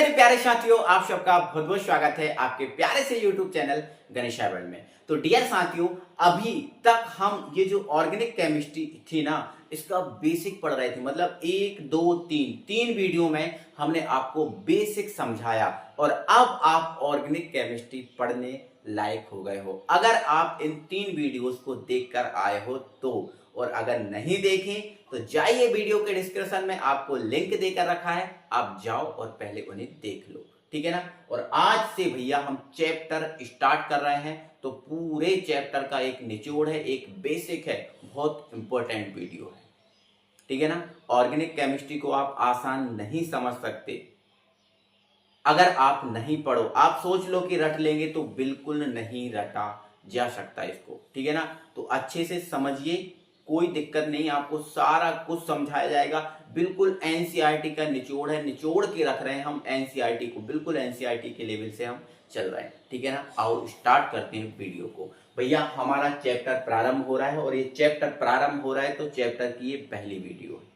मेरे प्यारे साथियों, आप सबका बहुत बहुत स्वागत है आपके प्यारे से YouTube चैनल गणेश वर्ल्ड में। तो डियर साथियों, अभी तक हम ये जो ऑर्गेनिक केमिस्ट्री थी ना, इसका बेसिक पढ़ रहे थे। मतलब 1 2 3 वीडियो में हमने आपको बेसिक समझाया और अब आप ऑर्गेनिक केमिस्ट्री पढ़ने लायक हो गए हो। अगर आप इन 3 वीडियोस को देखकर आए हो तो, और अगर नहीं देखें तो जाइए, वीडियो के डिस्क्रिप्शन में आपको लिंक देकर रखा है, आप जाओ और पहले उन्हें देख लो, ठीक है ना। और आज से भैया हम चैप्टर स्टार्ट कर रहे हैं, तो पूरे चैप्टर का एक निचोड़ है, एक बेसिक है, बहुत इंपॉर्टेंट वीडियो है, ठीक है ना। ऑर्गेनिक केमिस्ट्री को आप आसान नहीं समझ सकते अगर आप नहीं पढ़ो। आप सोच लो कि रट लेंगे, तो बिल्कुल नहीं रटा जा सकता इसको, ठीक है ना। तो अच्छे से समझिए, कोई दिक्कत नहीं, आपको सारा कुछ समझाया जाएगा। बिल्कुल एनसीईआरटी का निचोड़ है, निचोड़ के रख रहे हैं हम एनसीईआरटी को, बिल्कुल एनसीईआरटी के लेवल से हम चल रहे हैं, ठीक है ना। आओ स्टार्ट करते हैं वीडियो को। भैया हमारा चैप्टर प्रारंभ हो रहा है, और ये चैप्टर प्रारंभ हो रहा है तो चैप्टर की ये पहली वीडियो है,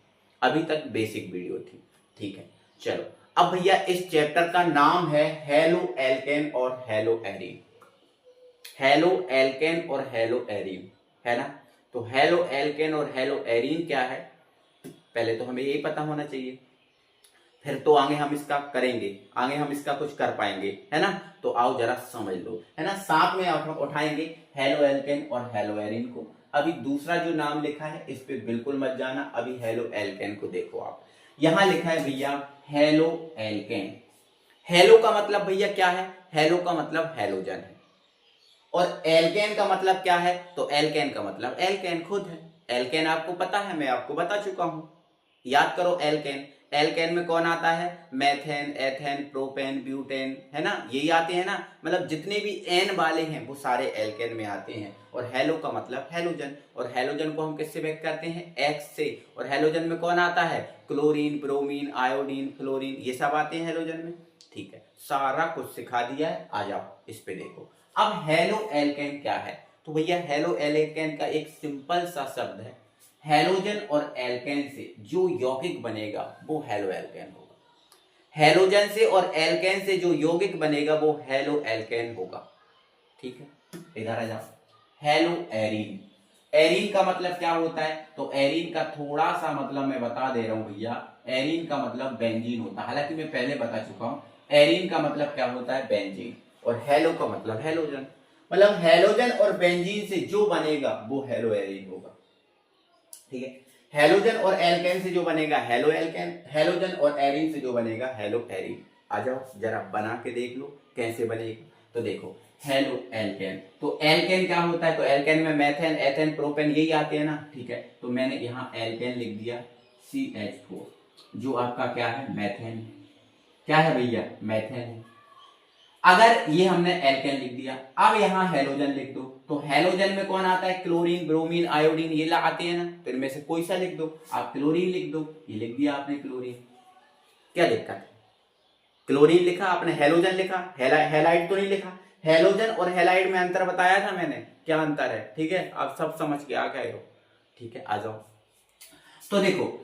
अभी तक बेसिक वीडियो थी, ठीक है। चलो अब भैया इस चैप्टर का नाम है हेलो एल्केन और हेलो एरीन। हेलो एल्केन और हेलो एरीन, है ना। तो हेलो एल्केन और हेलो एरीन क्या है, पहले तो हमें यही पता होना चाहिए, फिर तो आगे हम इसका करेंगे, आगे हम इसका कुछ कर पाएंगे, है ना। तो आओ जरा समझ लो, है ना। साथ में आप उठाएंगे हेलो एल्केन और हेलो एरीन को। अभी दूसरा जो नाम लिखा है इस पे बिल्कुल मत जाना, अभी हेलो एल्केन को देखो आप। यहां लिखा है भैया हेलो एल्केन। हेलो का मतलब भैया क्या है, हेलो का मतलब हेलोजन है, और एल्केन का मतलब क्या है, तो एल्केन का मतलब एल्केन खुद है। एल्केन आपको पता है, मैं आपको बता चुका हूं, याद करो। एल्केन, एल्केन में कौन आता है, मेथेन, एथेन, प्रोपेन, ब्यूटेन, है ना, यही आते हैं ना। मतलब जितने भी एन वाले हैं वो सारे एल्केन में आते हैं। और हेलो का मतलब हेलोजन, और हेलोजन को हम किससे व्यक्त करते हैं, एक्स से। और हेलोजन में कौन आता है, क्लोरीन, ब्रोमीन, आयोडीन, फ्लोरीन, ये सब आते हैं हेलोजन में, ठीक है। सारा कुछ सिखा दिया है, आ जाओ इस पे देखो। अब हेलो एल्केन क्या है, तो भैया हेलो एल्केन का एक सिंपल सा शब्द है, हेलोजन और एल्केन से जो यौगिक बनेगा वो हेलो एल्केन होगा। हेलोजन से और एल्केन से जो यौगिक बनेगा वो हेलो एल्केन होगा, ठीक है। इधर आ जाओ, हेलो एरीन। एरीन का मतलब क्या होता है, तो एरीन का थोड़ा सा मतलब मैं बता दे रहा हूं भैया। एरीन का मतलब बेंजीन होता है, हालांकि मैं पहले बता चुका हूं। एरीन का मतलब क्या होता है, बेंजीन। और हेलो का मतलब हेलोजन, मतलब हेलोजन और बेंजीन से जो बनेगा वो हेलो एरीन होगा, ठीक है। हेलोजन और एल्केन से जो बनेगा हेलो एल्केन, हेलोजन और एरीन से जो बनेगा हेलो एरीन। आ जाओ जरा बना के देख लो कैसे बनेगा। तो देखो हेलो एल्केन, तो एल्केन क्या होता है, तो एल्केन में मेथेन, एथेन, प्रोपेन यही आते हैं ना, ठीक है। तो मैंने यहाँ एल्केन लिख दिया CH4, जो आपका क्या है, मेथेन। क्या है भैया, मेथेन है। अगर ये हमने एल्केन लिख दिया, अब यहाँ हेलोजन लिख दो, तो हेलोजन में कौन आता है, क्लोरीन, ब्रोमीन, आयोडीन, ये आते हैं ना। तो इनमें से कोई सा लिख दो, आप क्लोरीन लिख दो, ये लिख दिया आपने क्लोरीन, क्या दिक्कत है। क्लोरीन लिखा आपने, हेलोजन लिखा, हेलाइड तो नहीं लिखा। हेलोजन और हेलाइड में अंतर बताया था मैंने, क्या अंतर है, ठीक है। आप सब समझ के आ गए हो, ठीक है। आ जाओ, तो देखो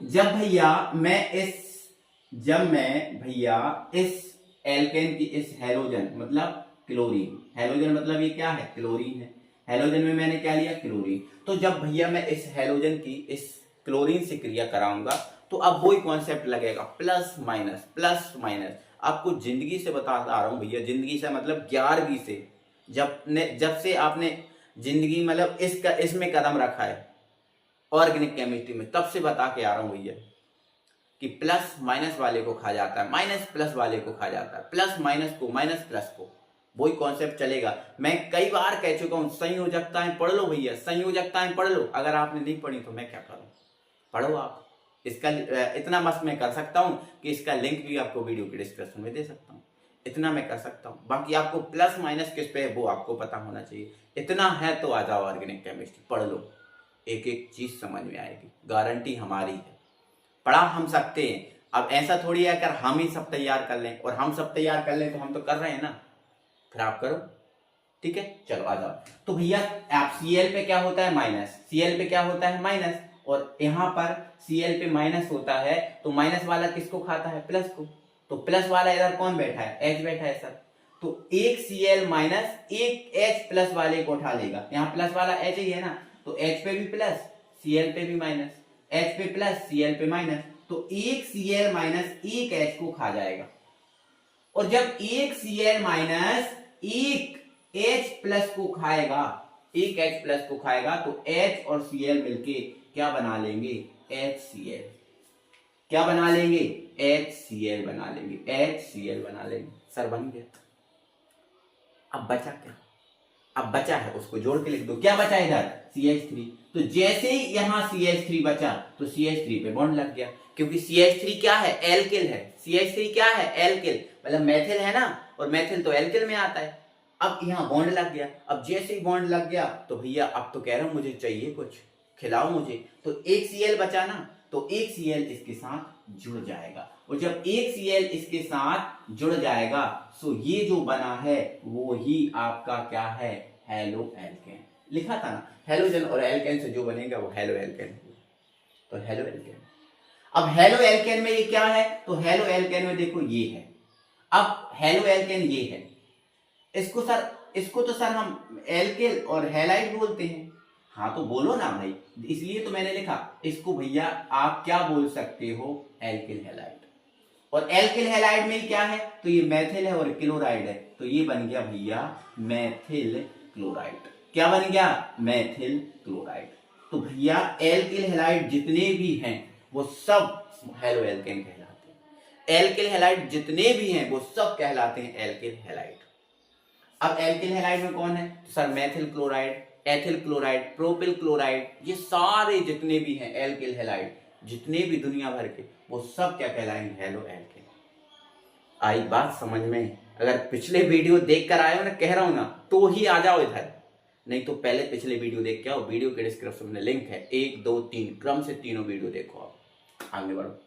जब मैं भैया इस एल्केन की इस हेलोजन मतलब क्लोरीन, हेलोजन मतलब ये क्या है, क्लोरीन है। हेलोजन में मैंने क्या लिया, क्लोरीन। तो जब भैया मैं इस हेलोजन की इस क्लोरीन से क्रिया कराऊंगा, तो अब वही कॉन्सेप्ट लगेगा, प्लस माइनस, प्लस माइनस। आपको जिंदगी से बता रहा हूं भैया, जिंदगी से मतलब 11वीं से, जब से आपने जिंदगी मतलब इसमें कदम रखा है ऑर्गेनिक केमिस्ट्री में, तब से बता के आ रहा हूं भैया कि प्लस माइनस वाले को खा जाता है, माइनस प्लस वाले को खा जाता है, प्लस माइनस को, माइनस प्लस को, वही कॉन्सेप्ट चलेगा। मैं कई बार कह चुका हूं, संयोजकताएं पढ़ लो भैया, संयोजकताएं पढ़ लो। अगर आपने नहीं पढ़ी तो मैं क्या करूं, पढ़ो आप। इसका इतना मस्त मैं कर सकता हूं कि इसका लिंक भी आपको वीडियो के डिस्क्रिप्शन में दे सकता हूं, इतना मैं कर सकता हूं। बाकी आपको प्लस माइनस किस पे है वो आपको पता होना चाहिए। इतना है तो आ जाओ ऑर्गेनिक केमिस्ट्री पढ़ लो, एक एक चीज समझ में आएगी, गारंटी हमारी है, पढ़ा हम सकते हैं। अब ऐसा थोड़ी है अगर हम ही सब तैयार कर लें, और हम सब तैयार कर लें तो हम तो कर रहे हैं ना, फिर आप करो, ठीक है। चलो आ जाओ। तो भैया आप Cl पे क्या होता है, माइनस, Cl पे क्या होता है, माइनस, और यहां पर Cl पे माइनस होता है, तो माइनस वाला किसको खाता है, प्लस को। तो प्लस वाला इधर कौन बैठा है, H बैठा है सर। तो एक Cl माइनस एक H प्लस वाले को उठा लेगा, यहाँ प्लस वाला H ही है ना, तो H पे भी प्लस Cl पे भी माइनस, H पे प्लस Cl पे माइनस, तो एक Cl माइनस एक H को खा जाएगा। और जब एक Cl माइनस एक H प्लस को खाएगा, एक H प्लस को खाएगा, तो H और Cl मिलके क्या बना लेंगे, HCl। क्या बना लेंगे, HCl बना लेंगे, HCl बना लेंगे। सर बन गया। अब बचा क्या, अब बचा है उसको जोड़ के लिख दो। क्या बचा इधर, CH3। तो जैसे ही यहां CH3 बचा तो CH3 पे बॉन्ड लग गया, क्योंकि CH3 क्या है, एल्किल है। CH3 क्या है, एल्किल, मतलब मेथिल है ना, और मेथिल तो एल्किल में आता है। अब यहाँ बॉन्ड लग गया। अब जैसे ही बॉन्ड लग गया तो भैया अब तो कह रहा हूं मुझे चाहिए कुछ, खिलाओ मुझे। तो एक Cl बचा ना, तो एक Cl इसके साथ जुड़ जाएगा, और जब एक Cl इसके साथ जुड़ जाएगा तो ये जो बना है वो ही आपका क्या है, हेलो एल्केन। लिखा था ना, हेलोजन और एल्केन से जो बनेगा वो हेलो एल्केन। तो हेलो एल्केन। अब हेलो एल्केन में ये क्या है, तो हेलो एल्केन में देखो ये है। अब हेलो एल्केन ये है, इसको तो सर हम एल्किल और हैलाइड बोलते हैं। हाँ तो बोलो ना भाई, इसलिए तो मैंने लिखा इसको भैया आप क्या बोल सकते हो, एल्किल हैलाइड। और एल्किल हैलाइड में क्या है, तो ये मेथिल है और क्लोराइड है, तो ये बन गया भैया मेथिल क्लोराइड। क्या बन गया, मेथिल क्लोराइड। तो भैया एल्किल हैलाइड जितने भी हैं वो सब हेलो एल्केन कहलाते हैं। एल्किल हैलाइड जितने भी हैं वो सब कहलाते हैं एल्किल हैलाइड। अब एल्किल हैलाइड में कौन है, तो sir methyl chloride, ethyl chloride, propyl chloride, ये सारे जितने भी हैं एल्किल हैलाइड, जितने भी दुनिया भर के, वो सब क्या कहलाएंगे, हेलो एल्केन। आई बात समझ में? अगर पिछले वीडियो देख कर आए हो ना, कह रहा हूं ना, तो ही आ जाओ इधर, नहीं तो पहले पिछले वीडियो देख के आओ। वीडियो के डिस्क्रिप्शन में लिंक है, 1 2 3 क्रम से तीनों वीडियो देखो। आप आगे बढ़ो।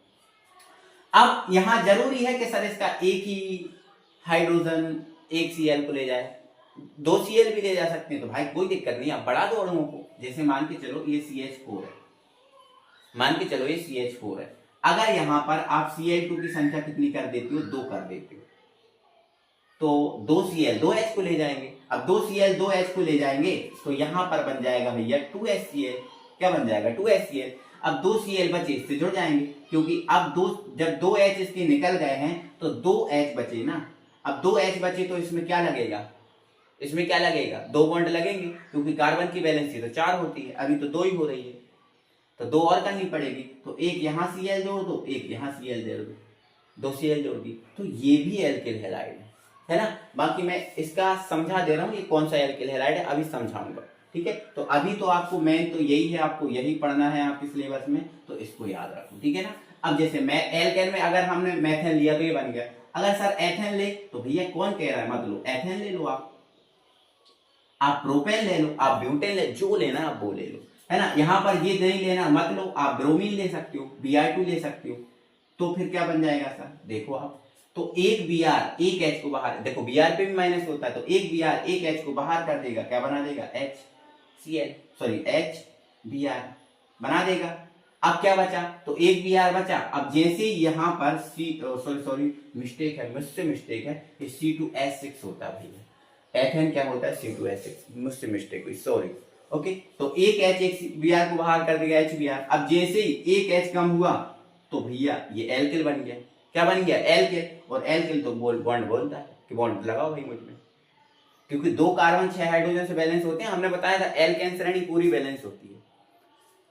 अब यहां जरूरी है कि सर इसका एक ही हाइड्रोजन एक Cl को ले जाए, 2 Cl भी ले जा सकते हैं, तो भाई कोई दिक्कत नहीं, आप बढ़ा दो अणुओं को। जैसे मान के चलो ये CH4 है, मान के चलो ये CH4 है, अगर यहां पर आप Cl2 की संख्या कितनी कर देती हो, 2 कर देती हो, तो 2 Cl 2H को ले जाएंगे। अब 2 Cl 2H को ले जाएंगे तो यहां पर बन जाएगा भैया 2HCl। क्या बन जाएगा, 2HCl। अब 2 Cl बचे, इससे जुड़ जाएंगे, क्योंकि अब जब 2H इसके निकल गए हैं तो 2H बचे ना। अब 2H बचे तो इसमें क्या लगेगा, इसमें क्या लगेगा, 2 बॉन्ड लगेंगे, क्योंकि कार्बन की वैलेंसी तो 4 होती है, अभी तो 2 ही हो रही है, तो 2 और करनी पड़ेगी। तो एक यहां Cl जोड़ दो, एक यहां Cl जोड़ दो, 2 Cl जोड़ दी, तो ये भी एल्किल हैलाइड है ना। बाकी मैं इसका समझा दे रहा हूं ये कौन सा एल्किल हैलाइड है, अभी समझाऊंगा, ठीक है। तो अभी तो आपको मेन तो यही है, आपको यही पढ़ना है आपके सिलेबस में, तो इसको याद रखो, ठीक है ना। अब जैसे मैं एल्केन में अगर हमने मेथेन लिया तो ये बन गया। अगर सर एथेन ले, तो भैया कौन कह रहा है मत लो, एथेन ले लो, आप प्रोपेन ले लो, आप ब्यूटेन ले, जो लेना आप वो ले लो, है ना। यहां पर ये नहीं लेना मत लो, आप ब्रोमीन ले सकते हो, Br2 ले सकते हो, तो फिर क्या बन जाएगा सर, देखो आप, तो एक Br एक H को बाहर, देखो Br पे भी माइनस होता है, तो एक Br एक H को बाहर कर देगा, क्या बना देगा, HCl, सॉरी HBr बना देगा। अब क्या बचा, तो एक Br बचा। अब जैसे यहां पर सॉरी मिस्टेक है, मुझसे मिस्टेक है, ये C2H6 होता है भैया, एथेन क्या होता है, C2H6, मुझसे मिस्टेक हुई, सॉरी। ओके, तो एक H एक Br को बाहर कर देगा, HBr। अब जैसे ही एक H कम हुआ तो भैया ये एल्किल बन गया। क्या बन गया, एल्किल। और एल्किल तो बॉन्ड बोलता है कि बॉन्ड लगाओ भाई मुझ में, क्योंकि 2 कार्बन 6 हाइड्रोजन से बैलेंस होते हैं, हमने बताया था एल्केन श्रेणी पूरी बैलेंस होती है,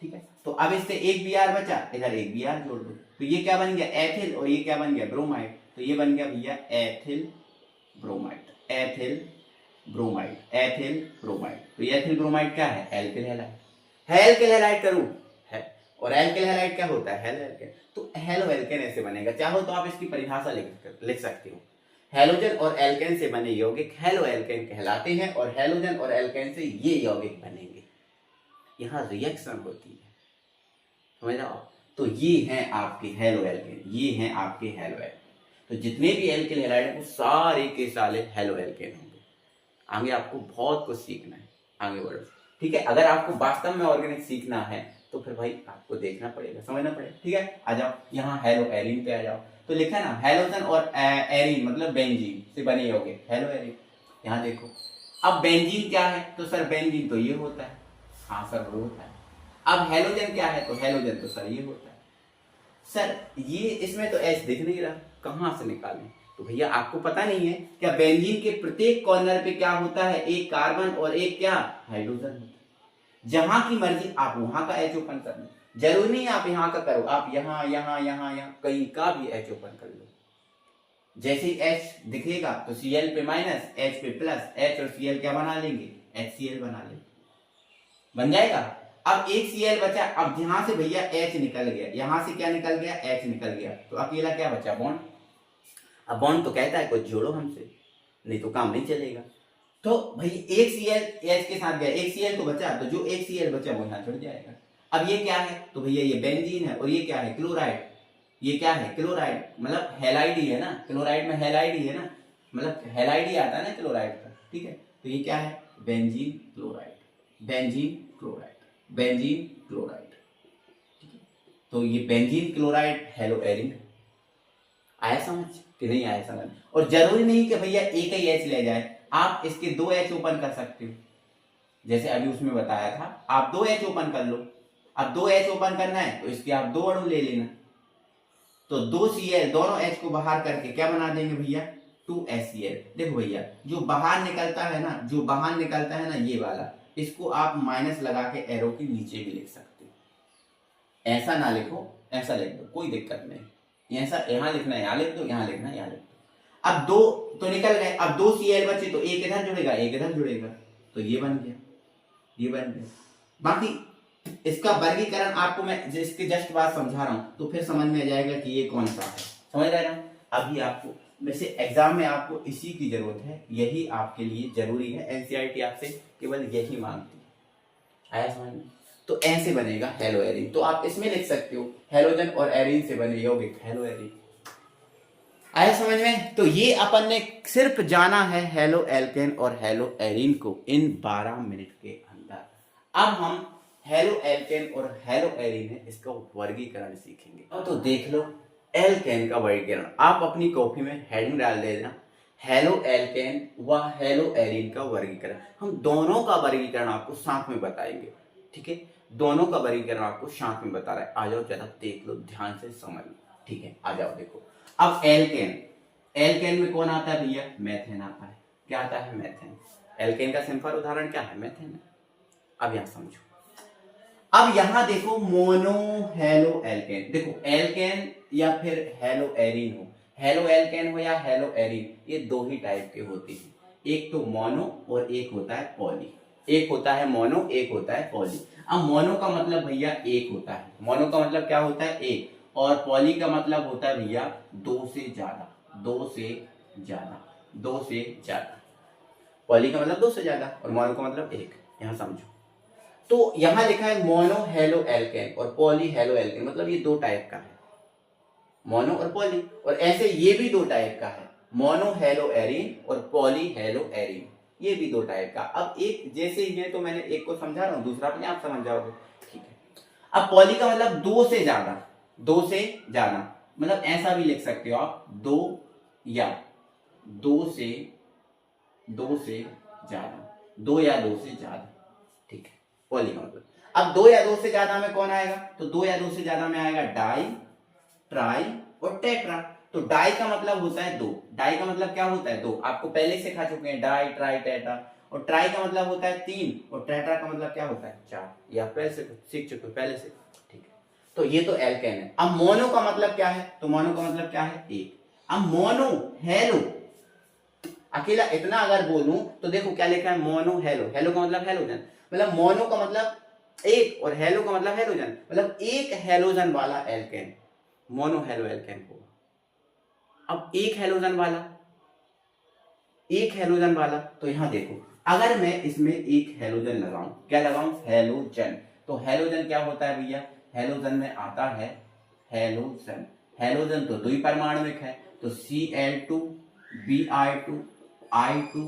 ठीक है। तो अब इससे एक Br बचा, इधर एक Br जोड़ दो, तो ये क्या बन गया, एथिल, और ये क्या बन गया, ब्रोमाइड। तो ये बन गया भैया ethyl bromide, ethyl bromide, ethyl bromide. तो ये एथिल ब्रोमाइड क्या है, एल्किल हैलाइड है, एल्किल हैलाइड करूं है। और एल्किल हैलाइड क्या होता है, हेलो एल्केन। तो हेलो एल्केन ऐसे बनेगा, चाहो तो आप इसकी परिभाषा लिख सकते हो, हेलोजन और एल्केन से बने यौगिक हेलो एल्केन कहलाते हैं, और हेलोजन और एल्केन से ये यौगिक बनेंगे, यहां रिएक्शन होती है, समझ रहे हो। तो ये हैं आपके हेलो एल्केन, ये हैं आपके हेलो एल्केन। तो जितने भी एल्किल हैलाइड हैं वो सारे के सारे हेलो एल्केन होंगे। आगे आपको बहुत कुछ सीखना है, आगे बढ़ो, ठीक है। अगर आपको वास्तव में ऑर्गेनिक सीखना है तो फिर भाई आपको देखना पड़ेगा, समझना पड़ेगा। ठीक है, आ जाओ यहाँ हेलो एरीन पे आ जाओ। तो लिखा है ना हेलोजन और एरीन मतलब बेंजीन से बने होंगे हेलो एरीन। यहाँ देखो अब बेंजीन क्या है, तो सर बेंजीन तो ये होता है, हाँ सर वो होता है। अब हेलोजन क्या है, तो हेलोजन तो सर ये होता है। सर ये इसमें तो एच दिख नहीं रहा, कहाँ से निकालें? तो भैया आपको पता नहीं है क्या बेंजीन के प्रत्येक कॉर्नर पे क्या होता है, एक कार्बन और एक क्या हाइड्रोजन होता है। जहां की मर्जी आप वहां का एच ओपन कर लो, जरूरी नहीं आप यहाँ का करो, आप यहाँ यहाँ यहाँ यहाँ कहीं का भी एच ओपन कर लो। जैसे ही एच दिखेगा तो Cl पे माइनस, एच पे प्लस, एच और Cl क्या बना लेंगे, HCl बना लेंगे, बन जाएगा। अब एक Cl बचा, अब यहां से भैया H निकल गया, यहां से क्या निकल गया, H निकल गया, तो अकेला क्या बचा, बॉन्ड। अब बॉन्ड तो कहता है कुछ जोड़ो हमसे, नहीं तो काम नहीं चलेगा। तो भाई एक Cl H के साथ गया, एक Cl तो बचा, तो जो एक Cl बचा वो यहाँ जुड़ जाएगा। अब ये क्या है, तो भैया ये बेंजीन है, और ये क्या है, क्लोराइड। ये क्या है, क्लोराइड, मतलब हेलाइड ही है ना, क्लोराइड में हेलाइड ही है ना, मतलब हेलाइड ही आता है ना क्लोराइड का। ठीक है, तो ये क्या है, benzene chloride, benzene chloride, benzene chloride. ठीक है, तो ये बेंजीन क्लोराइड हेलो एरीन। आया समझ कि नहीं आया समझ? और जरूरी नहीं कि भैया एक ही एच ले जाए, आप इसके दो एच ओपन कर सकते हो, जैसे अभी उसमें बताया था, आप दो एच ओपन कर लो। अब दो एच ओपन करना है तो इसके आप दो अणु ले लेना, तो दो Cl दोनों H को बाहर करके क्या बना देंगे भैया, 2HCl। देखो भैया जो बाहर निकलता है ना, जो बाहर निकलता है ना ये वाला, इसको आप माइनस लगा के एरो के नीचे भी लिख सकते हो, ऐसा ना लिखो ऐसा लिख दो, कोई दिक्कत नहीं। ऐसा यहाँ लिखना है यहाँ लिख दो, यहाँ लिखना है यहाँ लिख दो। अब दो तो निकल गए, अब दो Cl बचे, तो एक इधर जुड़ेगा एक इधर जुड़ेगा, तो ये बन गया, ये बन गया। बाकी इसका वर्गीकरण आपको मैं इसके जस्ट बाद समझा रहा हूं, तो फिर समझ में आ जाएगा कि ये कौन सा है, समझ रहे ना। अभी आपको वैसे एग्जाम में आपको इसी की जरूरत है, यही आपके लिए जरूरी है, एनसीईआरटी आपसे केवल यही मांगती है। आया समझ में? तो ऐसे बनेगा हेलो एरीन, तो आप इसमें लिख सकते हो हेलोजन और एरीन से बने यौगिक हेलो एरीन। आया समझ में? तो ये अपन ने सिर्फ जाना है हेलो एल्केन और हेलो एरीन को इन 12 मिनट के अंदर। अब हम हेलो एल्केन और हेलो एरीन है इसका वर्गीकरण सीखेंगे। तो देख लो एल्केन का वर्गीकरण, आप अपनी कॉपी में हेडिंग डाल देना हेलो एल्केन व हेलो एरीन का वर्गीकरण। हम दोनों का वर्गीकरण आपको साथ में बताएंगे, ठीक है, दोनों का वर्गीकरण आपको साथ में बता रहा है। आ जाओ जरा देख लो, ध्यान से समझ लो, ठीक है, आ जाओ देखो। अब एल्केन, एल्केन में कौन आता है भैया, मेथेन आता है। क्या आता है, मेथेन। एल्केन का सिंपल उदाहरण क्या है, मेथेन। अब यहां समझो, अब यहां देखो मोनो हेलो एल्केन, देखो एल्केन या फिर हेलो एरीन हो, हेलो एल्केन हो या हेलो एरीन, ये दो ही टाइप के होते हैं, एक तो मोनो और एक होता है पॉली। एक होता है मोनो, एक होता है पॉली। अब मोनो का मतलब भैया एक होता है, मोनो का मतलब क्या होता है, एक, और पॉली का मतलब होता है भैया दो से ज्यादा, दो से ज्यादा, दो से ज्यादा। पॉली का मतलब दो से ज्यादा और मोनो का मतलब एक, यहां समझो। तो यहां लिखा है मोनो हेलो एल्केन और पॉली हेलो एल्केन, मतलब ये दो टाइप का है, मोनो और पॉली। और ऐसे ये भी दो टाइप का है, मोनो हेलो एरीन और पॉली हेलो एरीन, ये भी दो टाइप का। अब एक जैसे ही है तो मैंने एक को समझा रहा हूं, दूसरा अपने आप समझ जाओगे, ठीक है। अब पॉली का मतलब दो से ज्यादा, दो से ज्यादा, मतलब ऐसा भी लिख सकते हो आप, दो या दो से ज्यादा, दो या दो से ज्यादा, ठीक है, पॉली का मतलब। अब दो या दो से ज्यादा में कौन आएगा, तो दो या दो से ज्यादा में आएगा डाई, ट्राई और टेट्रा। तो डाई का मतलब होता है दो, डाई का मतलब क्या होता है, दो, आपको पहले से खा चुके हैं, डाई ट्राई टेट्रा। और ट्राई का मतलब होता है तीन, और टेट्रा का मतलब क्या होता है, चार, या पहले से सीख चुके हो पहले से, ठीक है। तो ये तो एल्केन है। अब मोनो का मतलब क्या है, तो मोनो का मतलब क्या है, एक। अब मोनो हेलो, अकेला इतना अगर बोलूं तो देखो क्या लिखा है, मोनो हेलो, हेलो का मतलब हेलोजन, मतलब मोनो का मतलब एक और हेलो का मतलब हेलोजन, मतलब एक हेलोजन वाला एल्केन मोनो हेलो एल्केन होगा। अब एक हेलोजन वाला, एक हेलोजन वाला, तो यहां देखो अगर मैं इसमें एक हेलोजन लगाऊं, क्या लगाऊं, हेलोजन, तो हेलोजन क्या होता है भैया, हेलोजन में आता है हेलोजन, हेलोजन तो द्विपरमाणुक है, तो Cl2 Br2 I2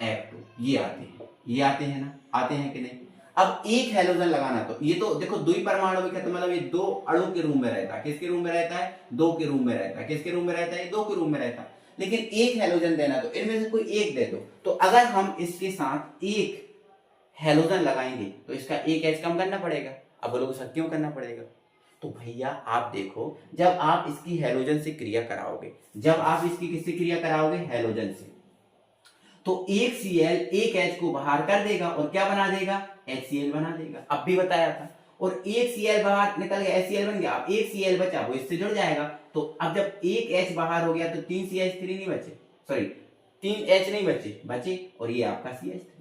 F2 ये आते हैं, ये आते हैं ना, आते हैं कि नहीं। अब एक हैलोजन लगाना, तो ये तो देखो द्वि परमाणु विक है, तो मतलब ये दो अणु के रूम में रहता है। किसके रूम में रहता है? दो के रूम में रहता है। किसके रूम में रहता है? दो के रूम में रहता है। लेकिन एक हैलोजन देना, तो इनमें से कोई एक दे दो। तो अगर हम इसके साथ एक हैलोजन लगाएंगे तो इसका एक एच कम करना पड़ेगा। अब बोलोगे सर क्यों करना पड़ेगा? तो भैया आप देखो, जब आप इसकी हैलोजन से क्रिया कराओगे, जब आप इसकी किससे क्रिया कराओगे? हैलोजन से, तो एक Cl एक H को बाहर कर देगा और क्या बना देगा? HCl बना देगा। अब भी बताया था। और एक Cl बाहर निकल गया, HCl बन गया। अब एक Cl बचा, वो इससे जुड़ जाएगा। तो अब जब एक H बाहर हो गया तो 3 CH3 नहीं बचे, सॉरी 3 H नहीं बचे और ये आपका CH3।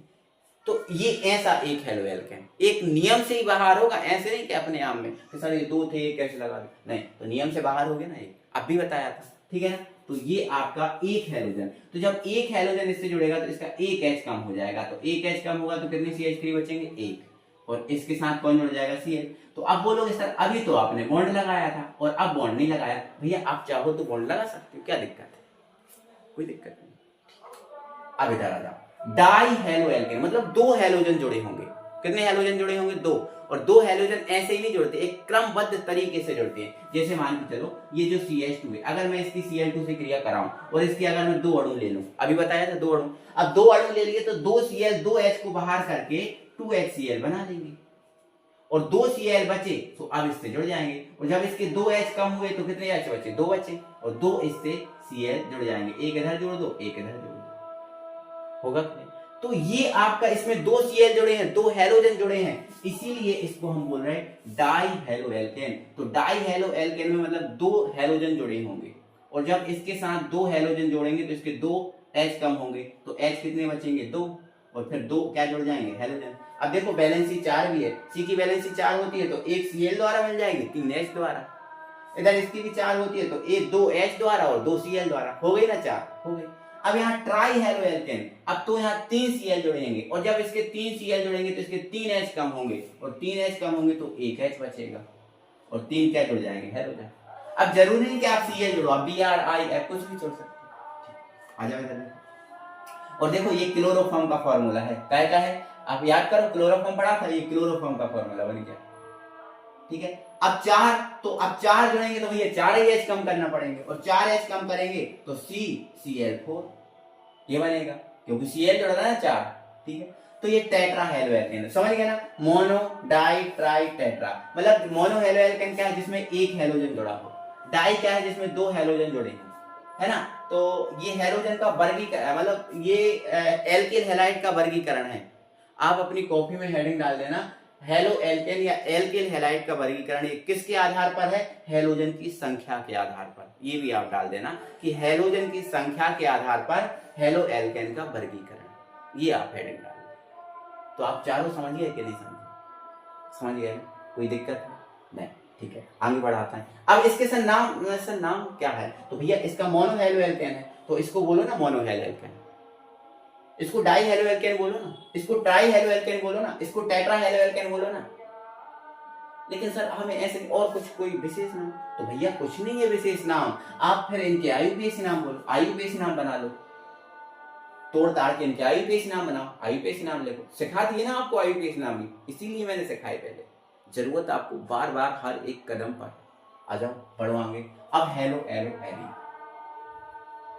तो ये ऐसा एक हेलोएल्केन एक नियम से ही बाहर होगा, ऐसे नहीं कि अपने आप में कि सर ये दो थे एक कैसे लगा दे, नहीं, तो नियम से बाहर हो गया ना एक, अब भी बताया था, ठीक है ना। तो ये आपका एक हैलोजन, तो जब एक हैलोजन इससे जुड़ेगा तो इसका एक H कम हो जाएगा, तो एक H कम होगा तो कितने CH3 बचेंगे? एक, और इसके साथ कौन जुड़ जाएगा? Cl। तो अब बोलोगे सर अभी तो आपने बॉन्ड लगाया था और अब बॉन्ड नहीं लगाया। भैया आप चाहो तो बॉन्ड लगा सकते हो, क्या दिक्कत है? कोई दिक्कत नहीं। अब इधर आ जाओ, डाई हैलोएल्केन मतलब दो हैलोजन जुड़े होंगे। कितने हैलोजन जुड़े होंगे? दो। और दो हैलोजन ऐसे ही नहीं जुड़ते, एक क्रमबद्ध तरीके से जुड़ते हैं। जैसे मान के चलो ये जो CH2 है, अगर मैं इसकी Cl2 से क्रिया कराऊं और इसकी अगर मैं दो अणु ले लूं, अभी बताया था दो अणु, अब दो अणु ले लिए तो दो Cl दो H को बाहर करके 2HCl बना देंगे और दो Cl बचे तो अब इससे जुड़ जाएंगे, और जब इसके दो H कम हुए तो कितने H बचे? दो बचे, और दो इससे Cl जुड़ जाएंगे, एक इधर जोड़ दो एक इधर जोड़ दो, होगा। तो ये आपका इसमें दो Cl जुड़े हैं, दो हैलोजन जुड़े हैं, इसीलिए इसको हम बोल रहे हैं डाई हैलोएल्केन। तो डाई हैलोएल्केन में मतलब दो हैलोजन जुड़े होंगे, और जब इसके साथ दो हैलोजन जोड़ेंगे तो इसके दो H कम होंगे, तो H कितने बचेंगे? दो, और फिर दो क्या जुड़ जाएंगे? हैलोजन। अब देखो वैलेंसी 4 भी है, C की वैलेंसी 4 होती है तो एक Cl द्वारा मिल जाएगी, 3 H द्वारा। इधर इसकी भी 4 होती है तो एक 2 H द्वारा और 2 Cl द्वारा, हो गई ना 4, हो गई। अब यहाँ ट्राई हैलोएल्केन, अब तो यहाँ 3 Cl जुड़ेंगे, और जब इसके 3 Cl जुड़ेंगे तो इसके 3 H कम होंगे, और 3 H कम होंगे तो एक H बचेगा, और 3 क्या जुड़ जाएंगे? हैलोजन। अब जरूरी नहीं कि आप Cl जुड़ो, आप BrIF कुछ भी जोड़ सकते हो। आ जाओ इधर, और देखो ये क्लोरोफॉर्म का फॉर्मूला है, क्या है? आप याद करो, क्लोरोफॉर्म पढ़ा था, ये क्लोरोफॉर्म का फॉर्मूला बन गया, ठीक है। अब 4, तो अब 4 जुड़ेंगे तो भैया 4 ही H कम करना पड़ेंगे, और 4 H कम करेंगे तो CCl4 ये बनेगा, क्योंकि Cl जुड़ा ना 4, ठीक है। तो ये टेट्रा हैलोएल्केन, समझ गए ना? मोनो डाई ट्राई टेट्रा, मतलब मोनो हैलोएल्केन क्या है? जिसमें एक हैलोजन जुड़ा हो। डाई क्या है? जिसमें दो हैलोजन जुड़े हैं, है ना। तो ये हैलोजन का वर्गीकरण, मतलब ये एल्किल हैलाइड का वर्गीकरण है। आप अपनी कॉपी में हेडिंग डाल देना, हैलोएल्केन या एल्किल हैलाइड का वर्गीकरण। ये किसके आधार पर है? हैलोजन की संख्या के आधार पर। ये भी आप डाल देना कि हैलोजन की संख्या के आधार पर हैलोएल्केन का वर्गीकरण, ये आप हेडिंग डाल दें। तो आप चारों समझिए कि नहीं समझिए? समझ गए? कोई दिक्कत नहीं, ठीक है। आगे बढ़ाता है। अब इसके सर नाम क्या है? तो भैया इसका मोनो हैलोएल्केन है, तो इसको बोलो ना मोनो हैलोएल्केन, इसको डाई हैलोएल्केन बोलो ना, इसको ट्राई हैलोएल्केन बोलो ना, इसको टेट्रा हैलोएल्केन बोलो ना। लेकिन सर हमें ऐसे और कुछ कोई विशेष नाम, तो भैया कुछ नहीं है विशेष नाम, आप फिर इनके आयुपेशी नाम बोलो, आयुपेशी नाम बना लो, तोड़ ताड़ के इनके आयुपेशी नाम बनाओ, आयुपेशी नाम लिखो। सिखा दिए ना आपको आयुपेशी नाम भी, इसीलिए मैंने सिखाई पहले, जरूरत आपको बार बार हर एक कदम पर। आ जाओ पढ़ो आगे। अब हेलो एरो एरी,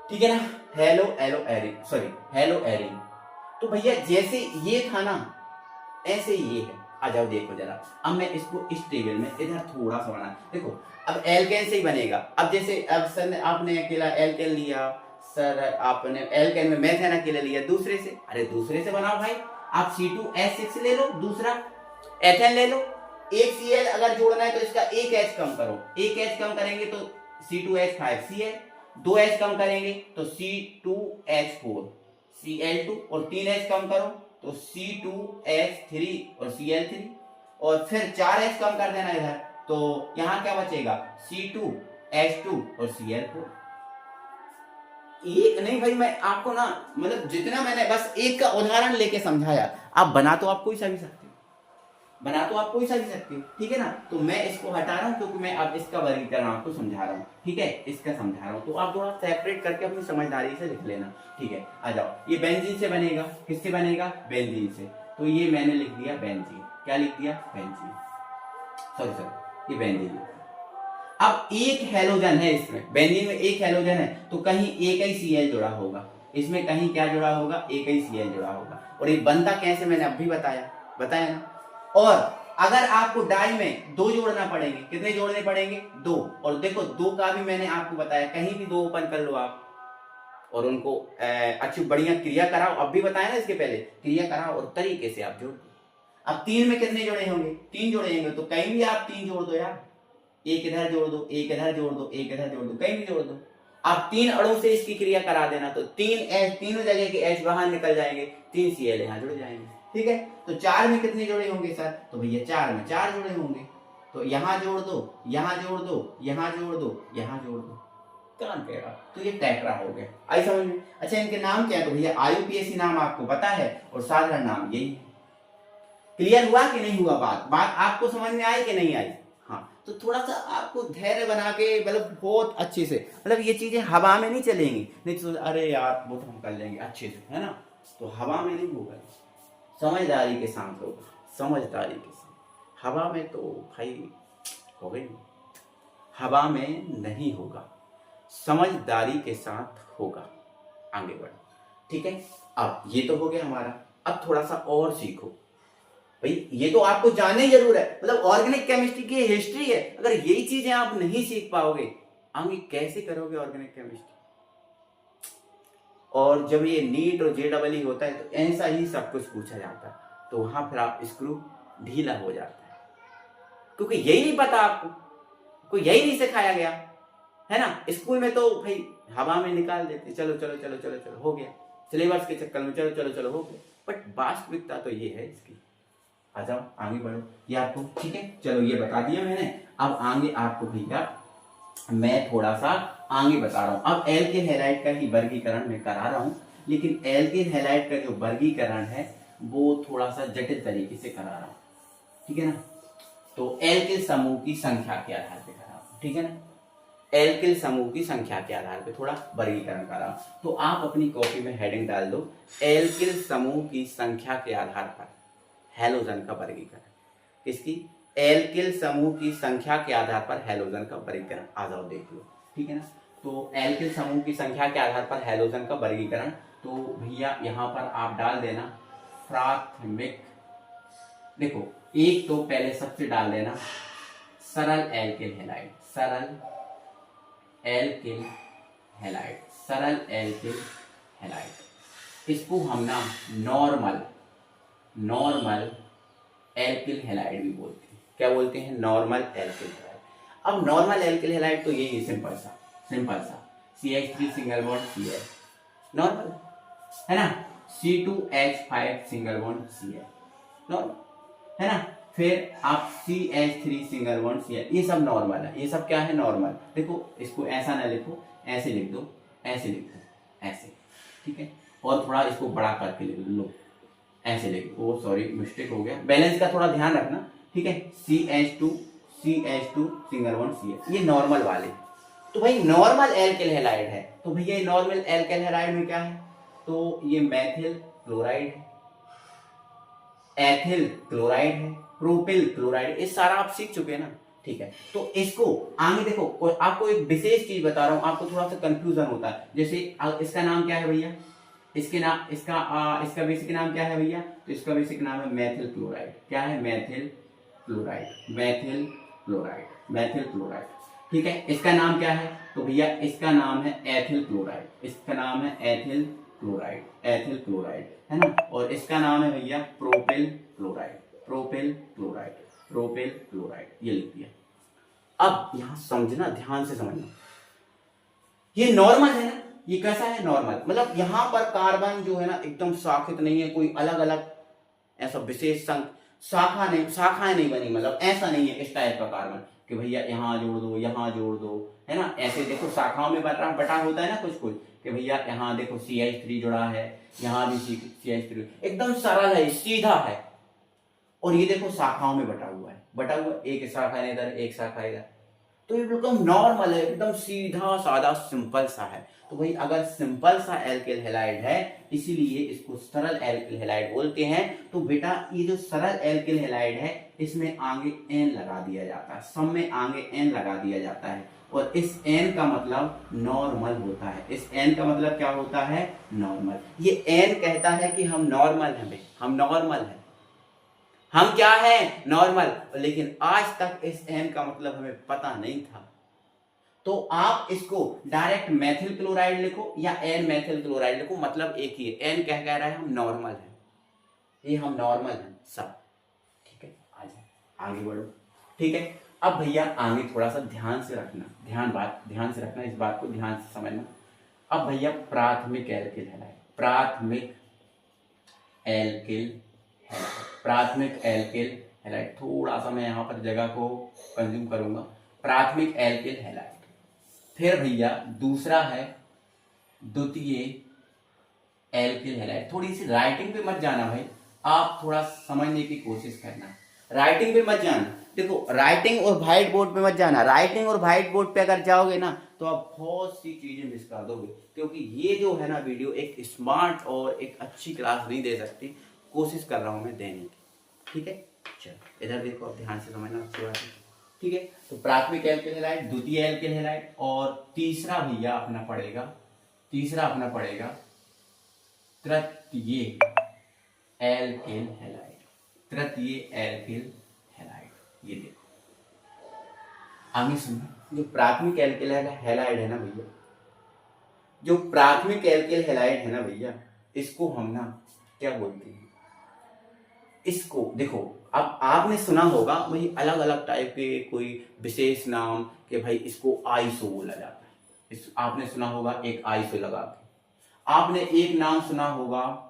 ठीक है ना, हेलो एलो एरी, सॉरी हेलो एरी। तो भैया जैसे ये था ना ऐसे ये है। आ जाओ देखो जरा, अब मैं इसको इस टेबल में इधर थोड़ा सा बना, देखो अब एल्केन से ही बनेगा। अब जैसे अब सर ने आपने अकेला एल्केन लिया, सर आपने एल्केन में मेथेन अकेला लिया दूसरे से, अरे दूसरे से बनाओ भाई। आप C2H6 ले लो, दूसरा एथेन ले लो, एक Cl अगर जोड़ना है तो इसका एक H कम करो, एक H कम करेंगे तो C2H5Cl, दो H कम करेंगे तो C2H4 Cl2, और 3 H कम करो तो C2H3 और Cl3, और फिर 4 H कम कर देना इधर, तो यहां क्या बचेगा? C2H2 और Cl4। एक नहीं भाई, मैं आपको ना मतलब जितना मैंने बस एक का उदाहरण लेके समझाया, आप बना तो आप कोई सा भी सकते हो, बना तो आप कोई सा भी सकते हो, ठीक है ना। तो मैं इसको हटा रहा हूं क्योंकि मैं अब इसका वर्गीकरण आपको समझा रहा हूं, ठीक है, इसका समझा रहा हूं, तो आप थोड़ा सेपरेट करके अपनी समझदारी से लिख लेना, ठीक है। आ जाओ, ये बेंजीन से बनेगा, किससे बनेगा? बेंजीन से, तो ये मैंने लिख दिया बेंजीन। क्या लिख दिया, बेंजीन। सॉरी ये बेंजीन। अब एक हेलोजन है इसमें, बेंजीन में एक हेलोजन है तो कहीं एक ही Cl जुड़ा होगा, इसमें कहीं क्या जुड़ा होगा, एक ही Cl जुड़ा होगा। और ये बनता कैसे मैंने अब भी बताया ना। और अगर आपको डाई में 2 जोड़ना पड़ेंगे, कितने जोड़ने पड़ेंगे, 2। और देखो 2 का भी मैंने आपको बताया, कहीं भी 2 ओपन कर लो आप और उनको अच्छी बढ़िया क्रिया कराओ। अब भी बताया ना इसके पहले, क्रिया कराओ और तरीके से आप जोड़ दो। अब 3 में कितने जोड़े होंगे, 3 जोड़े होंगे, तो कहीं भी आप 3 जोड़ दो यार, एक इधर जोड़ दो, एक इधर जोड़ दो, एक इधर जोड़ दो, कहीं भी जोड़ दो। आप 3 अणु से इसकी क्रिया करा देना तो 3 जगह के H बाहर निकल जाएंगे, 3 Cl यहाँ जुड़ जाएंगे। ठीक है, तो 4 में कितने जोड़े होंगे सर, तो भैया 4 में 4 जोड़े होंगे, तो यहाँ जोड़ दो, यहाँ जोड़ दो, यहाँ जोड़ दो, यहाँ जोड़ दो, कौन कहेगा, तो ये टेट्रा हो गया। आई समझ में। अच्छा इनके नाम क्या है, तो भैया IUPAC नाम आपको पता है और साधारण नाम यही है। क्लियर हुआ कि नहीं हुआ, बात आपको समझ में आई कि नहीं आई। हाँ, तो थोड़ा सा आपको धैर्य बना के, मतलब बहुत अच्छे से, मतलब ये चीजें हवा में नहीं चलेंगी, नहीं तो अरे यार वो तो हम कर लेंगे अच्छे से, है ना, तो हवा में नहीं होगा, समझदारी के साथ होगा, समझदारी के साथ। हवा में तो भाई हो गई, हवा में नहीं होगा, समझदारी के साथ होगा, आगे बढ़ो। ठीक है, अब ये तो हो गया हमारा। अब थोड़ा सा और सीखो भाई, ये तो आपको जानने जरूर है, मतलब ऑर्गेनिक केमिस्ट्री की हिस्ट्री है। अगर यही चीजें आप नहीं सीख पाओगे आगे कैसे करोगे ऑर्गेनिक केमिस्ट्री। और जब ये नीट और JEE होता है तो ऐसा ही सब कुछ पूछा जाता है, तो वहां फिर आप स्क्रू ढीला हो जाता है, क्योंकि यही नहीं पता आपको, कोई यही नहीं सिखाया गया है ना। स्कूल में तो भाई हवा में निकाल देते, चलो चलो चलो चलो चलो हो गया, सिलेबस के चक्कर में चलो चलो चलो हो गया, बट वास्तविकता तो ये है इसकी। आ जाओ आगे बढ़ो, ये आपको ठीक है, चलो ये बता दिया मैंने। अब आगे आपको भैया मैं थोड़ा सा आगे बता रहा हूं। अब एल्केन हैलाइड का ही वर्गीकरण मैं करा रहा हूं, लेकिन एल्केन हैलाइड का जो वर्गीकरण है वो थोड़ा सा जटिल तरीके से करा रहा हूं, ठीक है ना। तो एल्किल समूह की संख्या के आधार पर करा रहा हूं, ठीक है ना, एल्किल समूह की संख्या के आधार पर थोड़ा वर्गीकरण कर रहा हूं। तो आप अपनी कॉपी में हेडिंग डाल दो, एल्किल समूह की संख्या के आधार पर हैलोजन का वर्गीकरण। किसकी, एल्किल समूह की संख्या के आधार पर हैलोजन का वर्गीकरण। आ जाओ देख लो, ठीक है ना। तो एल्किल समूह की संख्या के आधार पर हैलोजन का वर्गीकरण, तो भैया यहाँ पर आप डाल देना प्राथमिक, देखो एक तो पहले सबसे डाल देना सरल एल्किल हैलाइड, सरल एल्किल हैलाइड, सरल एल्किल हैलाइड। इसको हम ना नॉर्मल एल्किल हैलाइड भी बोलते हैं। क्या बोलते हैं, नॉर्मल एल्किल हैलाइड। अब नॉर्मल एल्किल हैलाइड तो यही है, सिंपल सा CH3 single bond Cl, normal है ना, C2H5 single bond Cl, normal है ना। फिर आप CH3 सिंगल बॉन्ड Cl, ये सब नॉर्मल है, ये सब क्या है, नॉर्मल। देखो इसको ऐसा ना लिखो, ऐसे लिख दो, ऐसे लिख दो, ऐसे, ठीक है। और थोड़ा इसको बड़ा करके लिख लो, ऐसे लिख दो, सॉरी मिस्टेक हो गया, बैलेंस का थोड़ा ध्यान रखना, ठीक है। CH2 सिंगल बॉन्ड Cl, ये नॉर्मल वाले। तो भाई नॉर्मल एल्किल हैलाइड है, तो भैया नॉर्मल एल्किल हैलाइड में क्या है, तो ये मेथिल क्लोराइड है, एथिल क्लोराइड है, प्रोपिल क्लोराइड, ये सारा आप सीख चुके हैं ना, ठीक है। तो इसको आगे देखो, आपको एक विशेष चीज बता रहा हूं, आपको थोड़ा सा कंफ्यूजन होता है। जैसे इसका नाम क्या है भैया, इसका बेसिक नाम क्या है भैया, तो इसका बेसिक नाम है मेथिल क्लोराइड। क्या है, methyl chloride, methyl chloride, methyl chloride, ठीक है। इसका नाम क्या है, तो भैया इसका नाम है एथिल क्लोराइड, इसका नाम है एथिल क्लोराइड, एथिल क्लोराइड है ना। और इसका नाम है भैया propyl chloride, propyl chloride, propyl chloride, ये लिख दिया। अब यहां समझना, ध्यान से समझना, ये नॉर्मल है ना, ये कैसा है, नॉर्मल, मतलब यहां पर कार्बन जो है ना एकदम शाखित नहीं है, कोई अलग अलग ऐसा विशेष शाखाएं नहीं बनी, मतलब ऐसा नहीं है इस टाइप का कार्बन कि भैया यहाँ जोड़ दो, यहाँ जोड़ दो, है ना। ऐसे देखो शाखाओं में बटा होता है ना कुछ कि भैया यहाँ देखो CH3 जुड़ा है, यहाँ भी CH3, एकदम सरल है, सीधा है। और ये देखो शाखाओं में बटा हुआ है, एक शाखा इधर, एक शाखा इधर, तो ये बिल्कुल नॉर्मल है, एकदम सीधा सादा सिंपल सा है। तो भाई अगर सिंपल सा एल्किल हैलाइड है इसीलिए इसको सरल एल्किल हैलाइड बोलते हैं। तो बेटा ये जो सरल एल्किल हैलाइड है इसमें आगे एन लगा दिया जाता है, सब में आगे एन लगा दिया जाता है और इस एन का मतलब नॉर्मल होता है। इस एन का मतलब क्या होता है? नॉर्मल। ये एन कहता है कि हम नॉर्मल हैं, हम नॉर्मल हैं, हम क्या है? नॉर्मल। लेकिन आज तक इस एन का मतलब हमें पता नहीं था। तो आप इसको डायरेक्ट मेथिल क्लोराइड लिखो या एन मेथिल क्लोराइड लिखो, मतलब एक ही है। एन कह रहा है हम नॉर्मल हैं, ये हम नॉर्मल हैं सब। ठीक है, आ जाए आगे बढ़ो। ठीक है, अब भैया आगे थोड़ा सा ध्यान से रखना, ध्यान से रखना, इस बात को ध्यान से समझना। अब भैया प्राथमिक एल्किल हैलाइड, प्राथमिक एल्किल हैलाइड, प्राथमिक एल्किल हैलाइड। थोड़ा सा मैं यहाँ पर जगह को कंज्यूम करूंगा। प्राथमिक एल्किल हैलाइड। फिर भैया दूसरा है द्वितीय एल्किल हैलाइड। थोड़ी सी राइटिंग पे मत जाना भाई, आप थोड़ा समझने की कोशिश करना, राइटिंग पे मत जाना। देखो राइटिंग और व्हाइट बोर्ड पे मत जाना। राइटिंग और व्हाइट बोर्ड पे अगर जाओगे ना तो आप बहुत सी चीजें मिस कर दोगे, क्योंकि ये जो है ना वीडियो एक स्मार्ट और एक अच्छी क्लास नहीं दे सकती, कोशिश कर रहा हूं मैं देने की। ठीक है, चलो इधर देखो, आप ध्यान से समझना अच्छी बात है। ठीक है, तो प्राथमिक एल्किल हैलाइड, द्वितीय एल्किल हैलाइड और तीसरा भैया अपना पड़ेगा, तृतीय एल्किल हैलाइड, तृतीय एल्किल हैलाइड। ये देखो आगे सुनो, जो प्राथमिक एल्किल हैलाइड है ना भैया, जो प्राथमिक एल्किल हैलाइड है ना भैया, इसको हम ना क्या बोलते हैं? इसको देखो, अब आपने सुना होगा वही अलग अलग टाइप के कोई विशेष नाम कि भाई इसको आइसो बोला जाता है। इस आपने सुना होगा एक आइसो लगा के, आपने एक नाम सुना होगा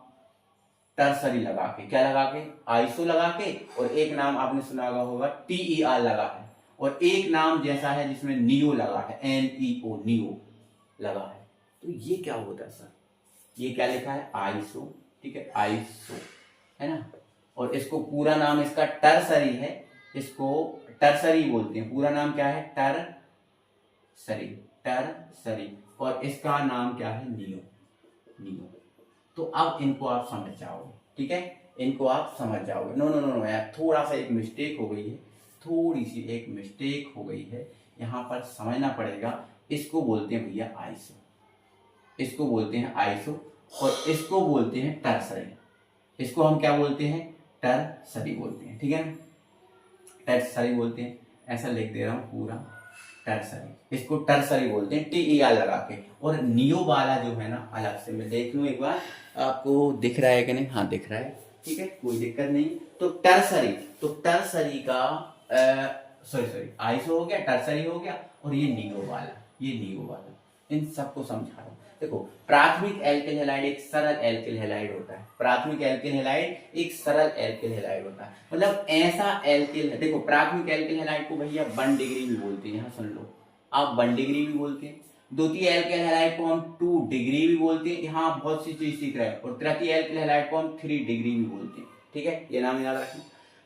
टर्सरी लगा के, क्या लगा के? आइसो लगा के। और एक नाम आपने सुना होगा TER लगा है, और एक नाम जैसा है जिसमें नियो लगा है, NEO, नियो लगा है। तो ये क्या होता है सर? ये क्या लिखा है? आइसो। ठीक है, आइसो है ना। और इसको पूरा नाम इसका टर्सरी है, इसको टर्सरी बोलते हैं। पूरा नाम क्या है? Tertiary, tertiary. और इसका नाम क्या है? Neo, neo. तो अब इनको आप समझ जाओगे। ठीक है, इनको आप समझ जाओगे। नो नो नो नो यार, थोड़ा सा एक मिस्टेक हो गई है, थोड़ी सी एक मिस्टेक हो गई है, यहां पर समझना पड़ेगा। इसको बोलते हैं भैया आइसो, इसको बोलते हैं आइसो, और इसको बोलते हैं टर्सरी। इसको हम क्या बोलते हैं? टर्सरी बोलते हैं। ठीक है ना, टर्सरी बोलते हैं। ऐसा लिख दे रहा हूं पूरा, टर्सरी, इसको टर्सरी बोलते हैं TER लगा के। और नियो वाला जो है ना अलग से, मैं देख लूं एक बार आपको दिख रहा है कि नहीं? हाँ दिख रहा है। ठीक है, कोई दिक्कत नहीं। तो टर्सरी, तो टर्सरी का सॉरी आइसो हो गया, टर्सरी हो गया, और ये नियो वाला, ये नियो वाला, इन सबको समझा रहा हूं। देखो प्राथमिक एल्किल हैलाइड एक सरल एल्किल हैलाइड होता है, प्राथमिक एल्किल हैलाइड एक सरल एल्किल हैलाइड होता है। मतलब ऐसा एल्किल है, देखो प्राथमिक एल्किल हैलाइड को भैया 1 डिग्री भी बोलते हैं, यहाँ सुन लो आप, 1 डिग्री भी बोलते हैं। द्वितीय एल्किल हैलाइड को हम 2 डिग्री भी बोलते हैं, यहाँ बहुत सी चीज सीख रहे हैं। और तृतीय एल्किल हैलाइड को हम 3 डिग्री भी बोलते हैं। ठीक है, ये नाम याद रखें।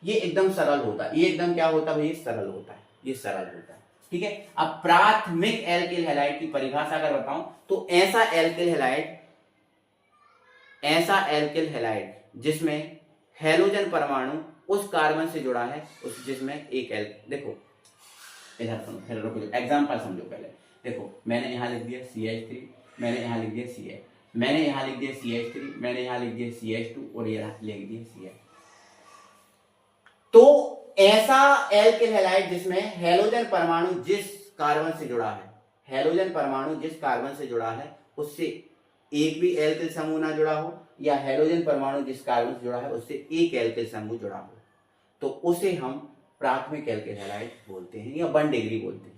ये एकदम सरल होता है, ये एकदम क्या होता है भाई? सरल होता है, ये सरल होता है। ठीक है, अब प्राथमिक एल्किल हैलाइड की परिभाषा अगर बताऊं तो ऐसा एल्किल हैलाइड जिसमें हैलोजन परमाणु उस कार्बन से जुड़ा है उस जिसमें एक देखो इधर सुनो, फिर रुको, एग्जांपल समझो पहले। देखो मैंने यहां लिख दिया CH3, मैंने यहां लिख दिया CH, मैंने यहां लिख दिया CH3, मैंने यहां लिख दिया CH2, और यहां लिख दिया CH। तो ऐसा एल्किल हैलाइड जिसमें हैलोजन परमाणु जिस कार्बन से जुड़ा है, हैलोजन परमाणु जिस कार्बन से जुड़ा है उससे एक भी एल्किल समूह ना जुड़ा हो, या हैलोजन परमाणु जिस कार्बन से जुड़ा है उससे एक एल्किल समूह जुड़ा हो, तो उसे हम प्राथमिक एल्किल हैलाइड बोलते हैं या 1 डिग्री बोलते हैं।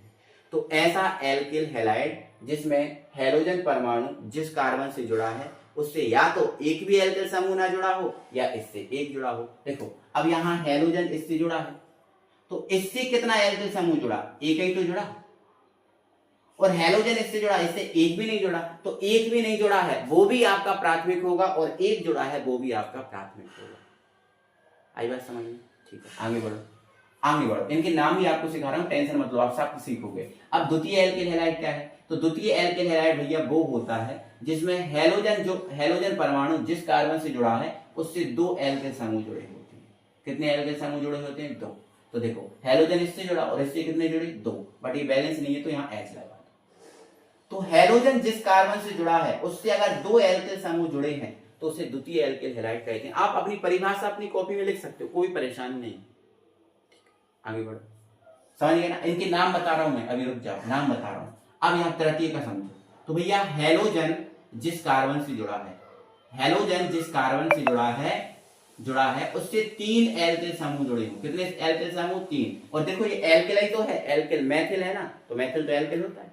तो ऐसा एल्किल हैलाइड जिसमें हैलोजन परमाणु जिस कार्बन से जुड़ा है उससे या तो एक भी एल्किल समूह ना जुड़ा हो या इससे एक जुड़ा हो। देखो अब यहाँ हैलोजन इससे जुड़ा है, तो इससे कितना एल्किल समूह जुड़ा? एक ही तो जुड़ा। और हैलोजन इससे जुड़ा, इससे एक भी नहीं जुड़ा, तो एक भी नहीं जुड़ा है वो भी आपका प्राथमिक होगा, और एक जुड़ा है वो भी आपका प्राथमिक होगा। आई बात समझ में? ठीक है, आगे बढ़ो, आगे बढ़ो। इनके नाम भी आपको सिखा रहा हूं, टेंशन मत लो, आप सब सीखोगे। अब द्वितीय एल्किल हैलाइड क्या है? तो द्वितीय एल्केन हैलाइड भैया वो होता है जिसमें हेलोजन परमाणु जिस कार्बन से जुड़ा है उससे 2 एल्केन समूह जुड़े होते हैं। कितने एल्केन समूह जुड़े होते हैं? 2। तो देखो हेलोजन इससे जुड़ा और इससे कितने जुड़े? 2, बट ये बैलेंस नहीं है तो यहाँ H लगा दो। तो हेलोजन जिस कार्बन से जुड़ा है उससे अगर 2 एल्केन समूह जुड़े हैं तो उसे द्वितीय एल्केन हैलाइड कहते हैं। आप अपनी परिभाषा अपनी कॉपी में लिख सकते हो, कोई परेशानी नहीं। आगे बढ़ो, समझ गए ना? इनके नाम बता रहा हूं मैं, अभी रुक जाओ, नाम बता रहा हूं। अब यहाँ तृतीय का समझो। तो भैया हेलोजन जिस कार्बन से जुड़ा है, हेलोजन जिस कार्बन से जुड़ा है उससे 3 एल्केन समूह जुड़े हों। कितने एल्केन समूह? 3। और देखो ये एल्केलाई तो है, एल्केन मैथिल है ना, तो मैथिल तो एल्केन होता है,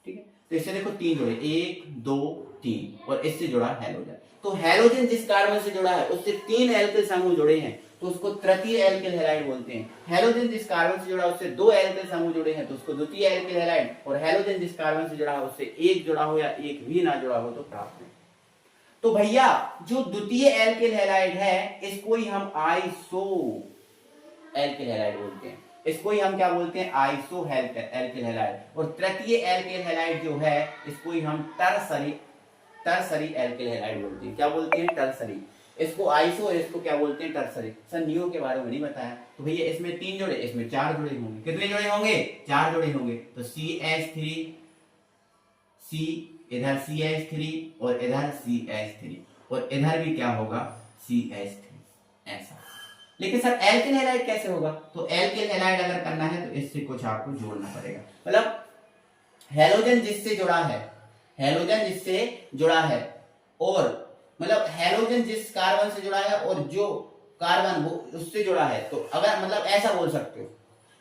ठीक है। तो इससे देखो 3 जुड़े, 1 2 3, और इससे जुड़ा हेलोजन। तो हेलोजन जिस कार्बन से जुड़ा है उससे 3 एल्केन समूह जुड़े हैं तो उसको तृतीय एल्केन हैलाइड बोलते हैं। हेलोजन जिस कार्बन से जुड़ा है उससे 2 एल्केन समूह जुड़े हैं तो उसको द्वितीय एल्केन हैलाइड, और हेलोजन जिस कार्बन से जुड़ा है उससे 1 जुड़ा हो या 1 भी ना जुड़ा हो तो प्राप्त है। तो भैया जो द्वितीय एल्केन हैलाइड है इसको ही हम आइसो एल्केन हैलाइड बोलते हैं। इसको ही हम क्या बोलते हैं? Iso alkane halide. और तृतीय एल्केन हैलाइड जो है इसको ही हम टर्सरी एल्केन हैलाइड बोलते हैं। क्या बोलते हैं? टर्सरी। इसको आइसो और इसको क्या बोलते हैं? टर्सरी। सर नियो के बारे में नहीं बताया। तो भैया इसमें 3 जुड़े, इसमें 4 जुड़े होंगे। कितने जुड़े होंगे? 4 जुड़े होंगे। तो CH3, C इधर CH3 और इधर CH3 और इधर भी क्या होगा? CH3, ऐसा। लेकिन सर एल्केन हैलाइड कैसे होगा? तो एल्केन हैलाइड अगर करना है तो इससे कुछ आपको जोड़ना पड़ेगा। मतलब हेलोजन जिससे जुड़ा है और मतलब हेलोजन जिस कार्बन से जुड़ा है और जो कार्बन वो उससे जुड़ा है, तो अगर मतलब ऐसा बोल सकते हो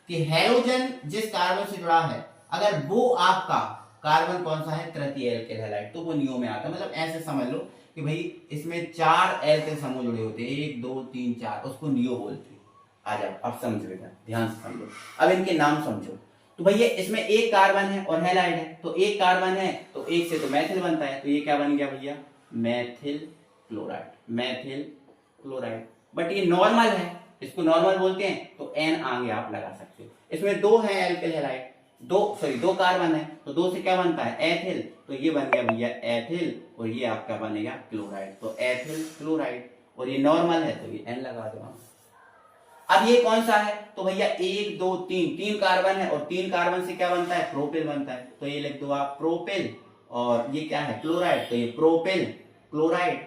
कि हेलोजन जिस कार्बन से जुड़ा है अगर वो आपका कार्बन कौन सा है? तृतीय एल्केन हैलाइड, तो वो नियो में आता है। मतलब ऐसे समझ लो कि भाई इसमें 4 एल्केन समूह जुड़े होते हैं, 1 2 3 4, उसको नियो बोलते हैं। आ जाओ अब समझ लेना, ध्यान से समझो। अब इनके नाम समझो। तो भैया इसमें 1 कार्बन है और हैलाइड है, तो 1 कार्बन है तो 1 से तो मैथिल बनता है, तो ये क्या बन गया भैया? मैथिल क्लोराइड। बट ये नॉर्मल है, इसको नॉर्मल बोलते हैं, तो N आगे आप लगा सकते हो। इसमें 2 है एल्केन हैलाइड, 2 कार्बन है, तो 2 से क्या बनता है? एथिल, तो ये बन गया भैया एथिल, और ये आपका बनेगा क्लोराइड, तो एथिल क्लोराइड। और ये नॉर्मल है तो ये N लगा दो। अब ये कौन सा है? तो भैया 1 2 3 कार्बन है और 3 कार्बन से क्या बनता है? प्रोपिल बनता है, तो ये लिख दो आप प्रोपिल। और ये क्या है? क्लोराइड, तो ये प्रोपिल क्लोराइड।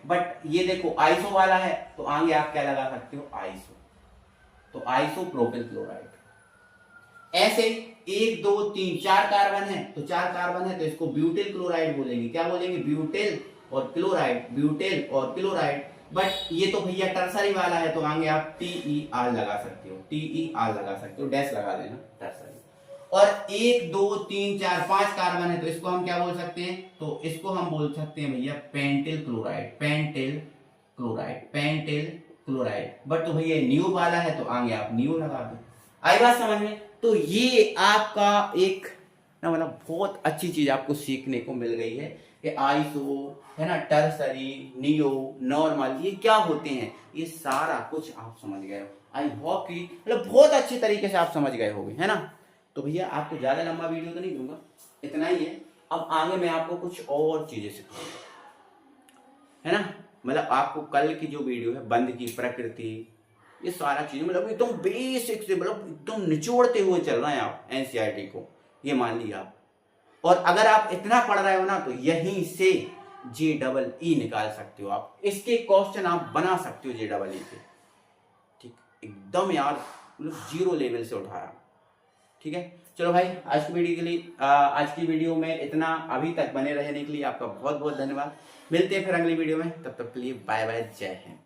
बट ये देखो आइसो वाला है तो आगे आप क्या लगा सकते हो? आइसो, तो आइसो प्रोपिल क्लोराइड। ऐसे 1 2 3 4 कार्बन है, तो 4 कार्बन है तो इसको ब्यूटिल क्लोराइड बोलेंगे। क्या बोलेंगे? ब्यूटिल और क्लोराइड। बट ये तो भैया टर्सरी वाला है तो आगे आप TER लगा सकते हो, डैश लगा देना, टर्सरी। और 1 2 3 4 5 कार्बन है तो इसको हम क्या बोल सकते हैं? तो इसको हम बोल सकते हैं भैया पेंटिल क्लोराइड। बट तो भैया न्यू वाला है तो आगे आप न्यू लगा दो। आई बात समझ में? तो ये आपका एक ना मतलब बहुत अच्छी चीज आपको सीखने को मिल गई है कि आइसो है ना, टर्सरी, नियो, नॉर्मल, ये क्या होते हैं, ये सारा कुछ आप समझ गए हो। आई होप कि मतलब बहुत अच्छे तरीके से आप समझ गए होंगे, है ना। तो भैया आपको ज्यादा लंबा वीडियो तो नहीं दूंगा, इतना ही है। अब आगे मैं आपको कुछ और चीजें सिखाऊंगा, है ना। मतलब आपको कल की जो वीडियो है बंद की प्रकृति, ये सारा चीज मतलब एकदम बेसिक से मतलब एकदम निचोड़ते हुए चल रहे हैं आप NCERT को, ये मान लिया आप। और अगर आप इतना पढ़ रहे हो ना तो यहीं से JEE निकाल सकते हो आप, इसके क्वेश्चन आप बना सकते हो JEE के, ठीक, एकदम यार मतलब 0 लेवल से उठाया, ठीक है। चलो भाई आज की वीडियो में इतना, अभी तक बने रहने के लिए आपका बहुत बहुत धन्यवाद। मिलते हैं फिर अगली वीडियो में, तब तक के लिए बाय बाय, जय हिंद।